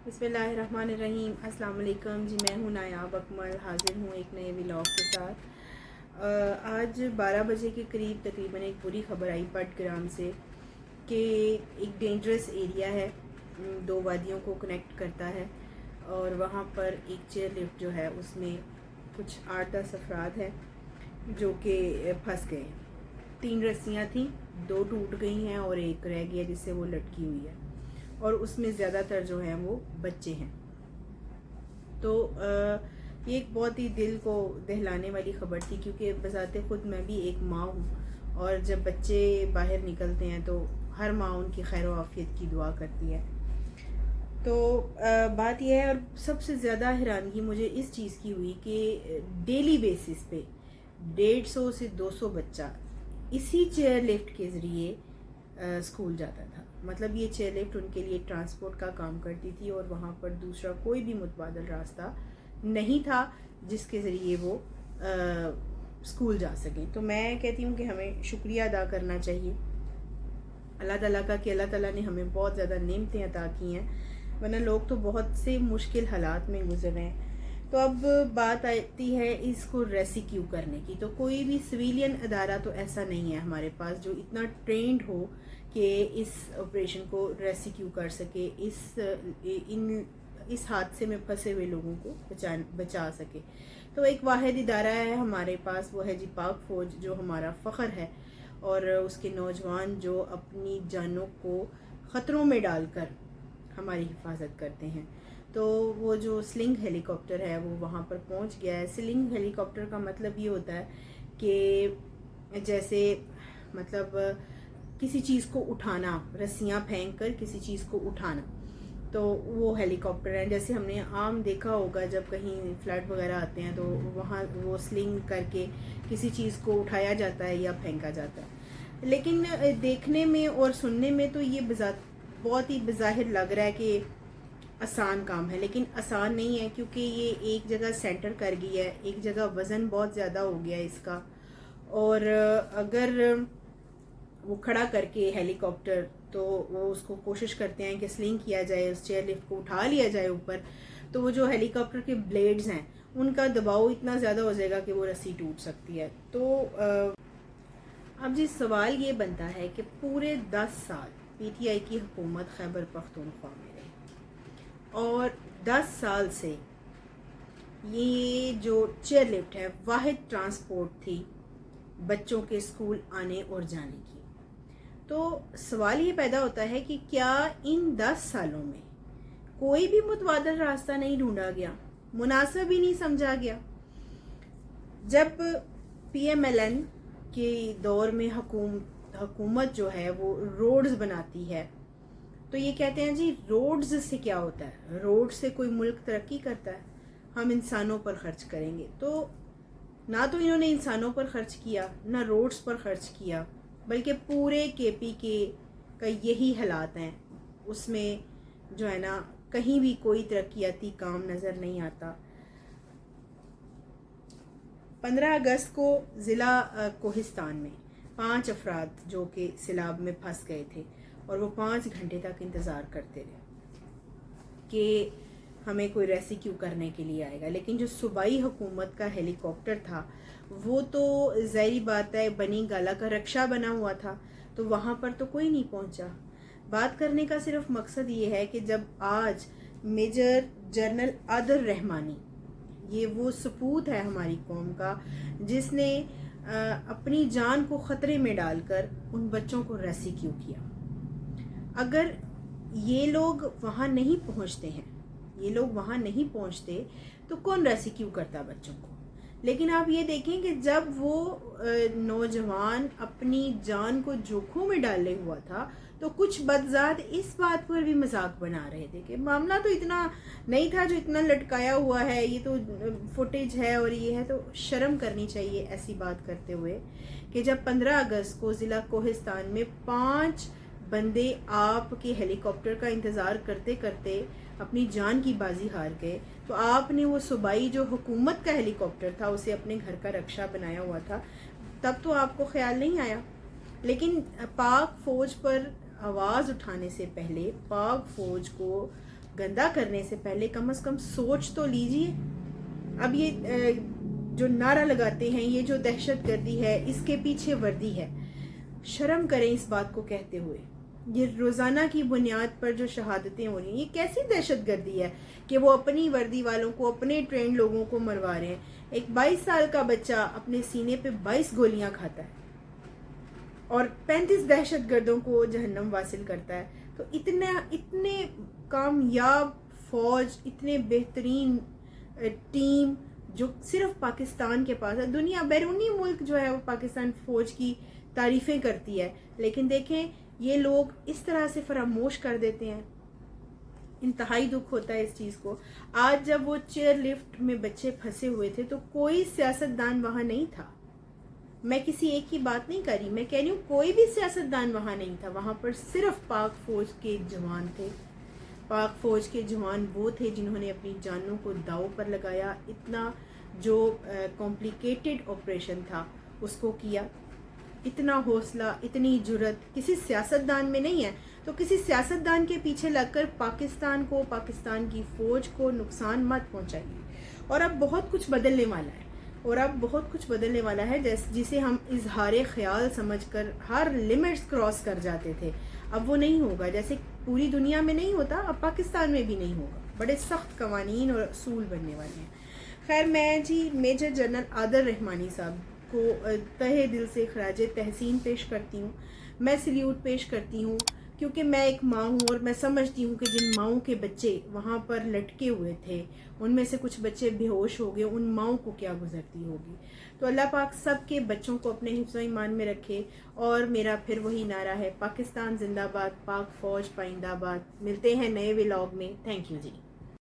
بسم اللہ الرحمن الرحیم۔ السلام علیکم جی، میں ہوں نایاب اکمل، حاضر ہوں ایک نئے ولاگ کے ساتھ۔ آج 12 بجے کے قریب تقریباً ایک بری خبر آئی پٹ گرام سے کہ ایک ڈینجرس ایریا ہے، دو وادیوں کو کنیکٹ کرتا ہے، اور وہاں پر ایک چیئر لفٹ جو ہے اس میں کچھ 8-10 افراد ہیں جو کہ پھنس گئے ہیں۔ 3 رسیاں تھیں، 2 ٹوٹ گئی ہیں اور ایک رہ گیا جس سے وہ لٹکی ہوئی ہے، اور اس میں زیادہ تر جو ہیں وہ بچے ہیں۔ تو یہ ایک بہت ہی دل کو دہلانے والی خبر تھی، کیونکہ بذات خود میں بھی ایک ماں ہوں، اور جب بچے باہر نکلتے ہیں تو ہر ماں ان کی خیر و عافیت کی دعا کرتی ہے۔ تو بات یہ ہے، اور سب سے زیادہ حیرانگی مجھے اس چیز کی ہوئی کہ ڈیلی بیسس پہ 150 سے 200 بچہ اسی چیئر لفٹ کے ذریعے اسکول جاتا تھا۔ مطلب یہ چیئر لفٹ ان کے لیے ٹرانسپورٹ کا کام کرتی تھی، اور وہاں پر دوسرا کوئی بھی متبادل راستہ نہیں تھا جس کے ذریعے وہ اسکول جا سکیں۔ تو میں کہتی ہوں کہ ہمیں شکریہ ادا کرنا چاہیے اللہ تعالیٰ کا کہ اللہ تعالیٰ نے ہمیں بہت زیادہ نعمتیں عطا کی ہیں، ورنہ لوگ تو بہت سے مشکل حالات میں گزر رہے ہیں۔ تو اب بات آتی ہے اس کو ریسکیو کرنے کی۔ تو کوئی بھی سویلین ادارہ تو ایسا نہیں ہے ہمارے پاس جو اتنا ٹرینڈ ہو کہ اس آپریشن کو ریسکیو کر سکے، اس حادثے میں پھنسے ہوئے لوگوں کو بچا سکے۔ تو ایک واحد ادارہ ہے ہمارے پاس، وہ ہے جی پاک فوج، جو ہمارا فخر ہے، اور اس کے نوجوان جو اپنی جانوں کو خطروں میں ڈال کر ہماری حفاظت کرتے ہیں۔ تو وہ جو سلنگ ہیلی کاپٹر ہے وہ وہاں پر پہنچ گیا ہے۔ سلنگ ہیلی کاپٹر کا مطلب یہ ہوتا ہے کہ جیسے مطلب کسی چیز کو اٹھانا، رسیاں پھینک کر کسی چیز کو اٹھانا، تو وہ ہیلی کاپٹر ہیں۔ جیسے ہم نے عام دیکھا ہوگا جب کہیں فلڈ وغیرہ آتے ہیں تو وہاں وہ سلنگ کر کے کسی چیز کو اٹھایا جاتا ہے یا پھینکا جاتا ہے۔ لیکن دیکھنے میں اور سننے میں تو یہ بہت ہی بظاہر لگ رہا ہے کہ آسان کام ہے، لیکن آسان نہیں ہے، کیونکہ یہ ایک جگہ سینٹر کر گئی ہے، ایک جگہ وزن بہت زیادہ ہو گیا ہے اس کا، اور اگر وہ کھڑا کر کے ہیلی کاپٹر، تو وہ اس کو کوشش کرتے ہیں کہ سلنگ کیا جائے، اس چیئر لفٹ کو اٹھا لیا جائے اوپر، تو وہ جو ہیلی کاپٹر کے بلیڈز ہیں ان کا دباؤ اتنا زیادہ ہو جائے گا کہ وہ رسی ٹوٹ سکتی ہے۔ تو اب جی سوال یہ بنتا ہے کہ پورے 10 سال پی ٹی آئی کی حکومت خیبر پختونخوا میں رہی، اور 10 سال سے یہ جو چیئر لفٹ ہے واحد ٹرانسپورٹ تھی بچوں کے اسکول آنے اور جانے کی۔ تو سوال یہ پیدا ہوتا ہے کہ کیا ان 10 سالوں میں کوئی بھی متبادل راستہ نہیں ڈھونڈا گیا، مناسب ہی نہیں سمجھا گیا؟ جب پی ایم ایل این کے دور میں حکومت جو ہے وہ روڈز بناتی ہے، تو یہ کہتے ہیں جی روڈز سے کیا ہوتا ہے، روڈ سے کوئی ملک ترقی کرتا ہے؟ ہم انسانوں پر خرچ کریں گے۔ تو نہ تو انہوں نے انسانوں پر خرچ کیا، نہ روڈز پر خرچ کیا، بلکہ پورے کے پی کے کا یہی حالات ہیں۔ اس میں جو ہے نا کہیں بھی کوئی ترقیاتی کام نظر نہیں آتا۔ 15 اگست کو ضلع کوہستان میں 5 افراد جو کہ سیلاب میں پھنس گئے تھے، اور وہ 5 گھنٹے تک انتظار کرتے رہے کہ ہمیں کوئی ریسکیو کرنے کے لیے آئے گا۔ لیکن جو صوبائی حکومت کا ہیلی کاپٹر تھا وہ تو ظاہری بات ہے بنی گالا کا رکشہ بنا ہوا تھا، تو وہاں پر تو کوئی نہیں پہنچا۔ بات کرنے کا صرف مقصد یہ ہے کہ جب آج میجر جنرل عادل رحمانی، یہ وہ سپوت ہے ہماری قوم کا جس نے اپنی جان کو خطرے میں ڈال کر ان بچوں کو ریسکیو کیا، اگر یہ لوگ وہاں نہیں پہنچتے تو کون ریسکیو کرتا بچوں کو؟ لیکن آپ یہ دیکھیں کہ جب وہ نوجوان اپنی جان کو جوکھوں میں ڈالے ہوا تھا تو کچھ بدذات اس بات پر بھی مذاق بنا رہے تھے کہ معاملہ تو اتنا نہیں تھا جو اتنا لٹکایا ہوا ہے، یہ تو فوٹیج ہے اور یہ ہے۔ تو شرم کرنی چاہیے ایسی بات کرتے ہوئے کہ جب 15 اگست کو ضلع کوہستان میں 5 بندے آپ کے ہیلی کاپٹر کا انتظار کرتے کرتے اپنی جان کی بازی ہار گئے، تو آپ نے وہ صوبائی جو حکومت کا ہیلی کاپٹر تھا اسے اپنے گھر کا رکشہ بنایا ہوا تھا، تب تو آپ کو خیال نہیں آیا۔ لیکن پاک فوج پر آواز اٹھانے سے پہلے پاک فوج کو گندا کرنے سے پہلے کم از کم سوچ تو لیجئے. اب یہ جو نعرہ لگاتے ہیں، یہ جو دہشت گردی ہے، اس کے پیچھے وردی ہے. شرم کریں اس بات کو کہتے ہوئے. یہ روزانہ کی بنیاد پر جو شہادتیں ہو رہی ہیں، یہ کیسی دہشت گردی ہے کہ وہ اپنی وردی والوں کو، اپنے ٹرینڈ لوگوں کو مروا رہے ہیں. ایک 22 سال کا بچہ اپنے سینے پہ 22 گولیاں کھاتا ہے اور 35 دہشت گردوں کو جہنم واصل کرتا ہے. تو اتنے کامیاب فوج، اتنے بہترین ٹیم جو صرف پاکستان کے پاس ہے. دنیا بیرونی ملک جو ہے وہ پاکستان فوج کی تعریفیں کرتی ہے، لیکن دیکھیں یہ لوگ اس طرح سے فراموش کر دیتے ہیں. انتہائی دکھ ہوتا ہے اس چیز کو. آج جب وہ چیئر لفٹ میں بچے پھنسے ہوئے تھے تو کوئی سیاستدان وہاں نہیں تھا. میں کسی ایک کی بات نہیں کر رہی، میں کہہ رہی ہوں کوئی بھی سیاستدان وہاں نہیں تھا. وہاں پر صرف پاک فوج کے جوان تھے. پاک فوج کے جوان وہ تھے جنہوں نے اپنی جانوں کو داؤ پر لگایا. اتنا جو کمپلیکیٹڈ آپریشن تھا اس کو کیا. اتنا حوصلہ، اتنی جرت کسی سیاستدان میں نہیں ہے. تو کسی سیاستدان کے پیچھے لگ کر پاکستان کو، پاکستان کی فوج کو نقصان مت پہنچائیے. اور اب بہت کچھ بدلنے والا ہے، جسے ہم اظہار خیال سمجھ کر ہر لیمٹس کراس کر جاتے تھے. اب وہ نہیں ہوگا. جیسے پوری دنیا میں نہیں ہوتا، اب پاکستان میں بھی نہیں ہوگا. بڑے سخت قوانین اور اصول بننے والے ہیں. خیر، میں میجر جنرل عادل رحمانی صاحب کو تہہ دل سے خراج تحسین پیش کرتی ہوں. میں سلیوٹ پیش کرتی ہوں کیونکہ میں ایک ماں ہوں اور میں سمجھتی ہوں کہ جن ماؤں کے بچے وہاں پر لٹکے ہوئے تھے، ان میں سے کچھ بچے بے ہوش ہو گئے، ان ماؤں کو کیا گزرتی ہوگی. تو اللہ پاک سب کے بچوں کو اپنے حفظ و ایمان میں رکھے. اور میرا پھر وہی نعرہ ہے، پاکستان زندہ باد، پاک فوج پائندہ باد. ملتے ہیں نئے ولاگ میں. Thank you G.